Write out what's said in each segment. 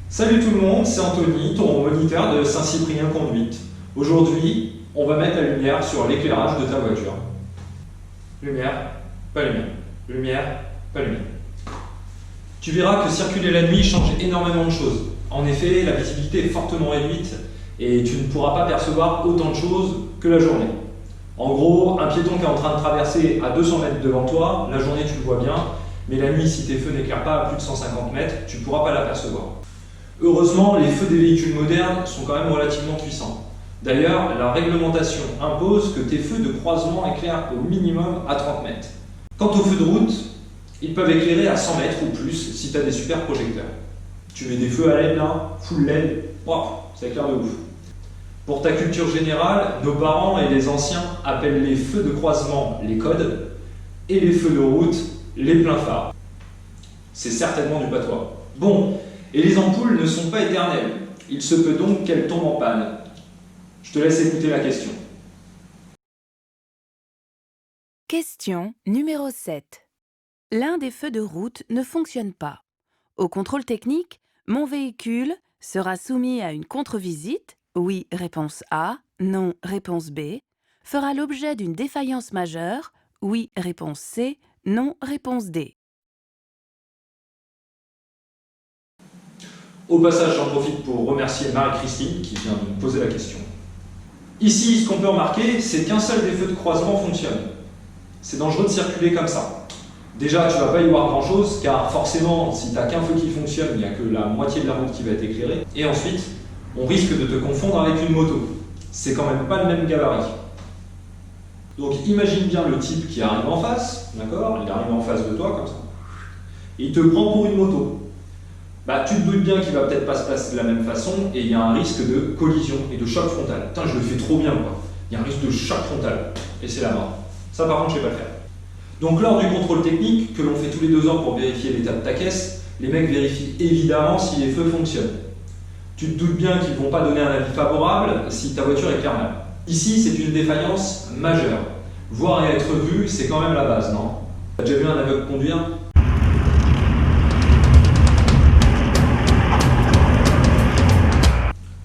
Salut tout le monde, c'est Anthony, ton moniteur de Saint-Cyprien Conduite. Aujourd'hui, on va mettre la lumière sur l'éclairage de ta voiture. Lumière, pas lumière. Lumière, pas lumière. Tu verras que circuler la nuit change énormément de choses. En effet, la visibilité est fortement réduite et tu ne pourras pas percevoir autant de choses que la journée. En gros, un piéton qui est en train de traverser à 200 mètres devant toi, la journée tu le vois bien, mais la nuit, si tes feux n'éclairent pas à plus de 150 mètres, tu ne pourras pas l'apercevoir. Heureusement, les feux des véhicules modernes sont quand même relativement puissants. D'ailleurs, la réglementation impose que tes feux de croisement éclairent au minimum à 30 mètres. Quant aux feux de route, ils peuvent éclairer à 100 mètres ou plus si tu as des super projecteurs. Tu mets des feux à LED là, full LED, wow, ça éclaire de ouf. Pour ta culture générale, nos parents et les anciens appellent les feux de croisement les codes et les feux de route les pleins phares. C'est certainement du patois. Bon, et les ampoules ne sont pas éternelles. Il se peut donc qu'elles tombent en panne. Je te laisse écouter la question. Question numéro 7. L'un des feux de route ne fonctionne pas. Au contrôle technique, mon véhicule sera soumis à une contre-visite, oui, réponse A, non, réponse B, fera l'objet d'une défaillance majeure, oui, réponse C, non, réponse D. Au passage, j'en profite pour remercier Marie-Christine qui vient de me poser la question. Ici, ce qu'on peut remarquer, c'est qu'un seul des feux de croisement fonctionne. C'est dangereux de circuler comme ça. Déjà, tu ne vas pas y voir grand-chose, car forcément, si tu n'as qu'un feu qui fonctionne, il n'y a que la moitié de la route qui va être éclairée. Et ensuite, on risque de te confondre avec une moto. C'est quand même pas le même gabarit. Donc imagine bien le type qui arrive en face, d'accord? Il arrive en face de toi, comme ça. Et il te prend pour une moto. Bah, tu te doutes bien qu'il va peut-être pas se passer de la même façon et il y a un risque de collision et de choc frontal. Putain, je le fais trop bien, quoi. Il y a un risque de choc frontal et c'est la mort. Ça, par contre, je ne vais pas le faire. Donc, lors du contrôle technique, que l'on fait tous les 2 ans pour vérifier l'état de ta caisse, les mecs vérifient évidemment si les feux fonctionnent. Tu te doutes bien qu'ils ne vont pas donner un avis favorable si ta voiture éclaire mal. Ici, c'est une défaillance majeure. Voir et être vu, c'est quand même la base, non? T'as déjà vu un aveugle conduire?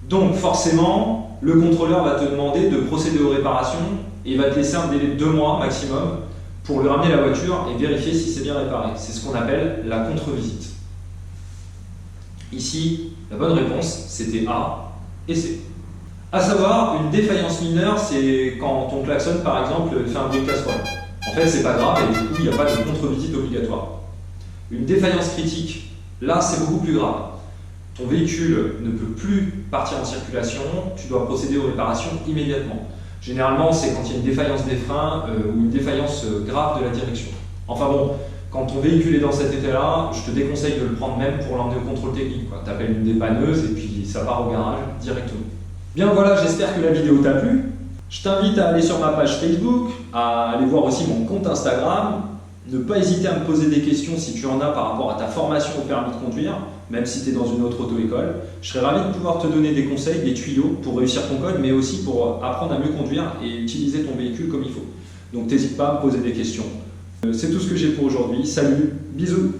Donc forcément, le contrôleur va te demander de procéder aux réparations et il va te laisser un délai de 2 mois maximum pour lui ramener la voiture et vérifier si c'est bien réparé. C'est ce qu'on appelle la contre-visite. Ici, la bonne réponse, c'était A et C. A savoir, une défaillance mineure, c'est quand ton klaxon, par exemple, fait un bruit de casserole. En fait, c'est pas grave et du coup, il n'y a pas de contre-visite obligatoire. Une défaillance critique, là, c'est beaucoup plus grave. Ton véhicule ne peut plus partir en circulation, tu dois procéder aux réparations immédiatement. Généralement, c'est quand il y a une défaillance des freins ou une défaillance grave de la direction. Enfin bon, quand ton véhicule est dans cet état-là, je te déconseille de le prendre même pour l'emmener au contrôle technique. Tu appelles une dépanneuse et puis ça part au garage directement. Bien voilà, j'espère que la vidéo t'a plu. Je t'invite à aller sur ma page Facebook, à aller voir aussi mon compte Instagram. Ne pas hésiter à me poser des questions si tu en as par rapport à ta formation au permis de conduire, même si tu es dans une autre auto-école. Je serais ravi de pouvoir te donner des conseils, des tuyaux pour réussir ton code, mais aussi pour apprendre à mieux conduire et utiliser ton véhicule comme il faut. Donc n'hésite pas à me poser des questions. C'est tout ce que j'ai pour aujourd'hui. Salut, bisous!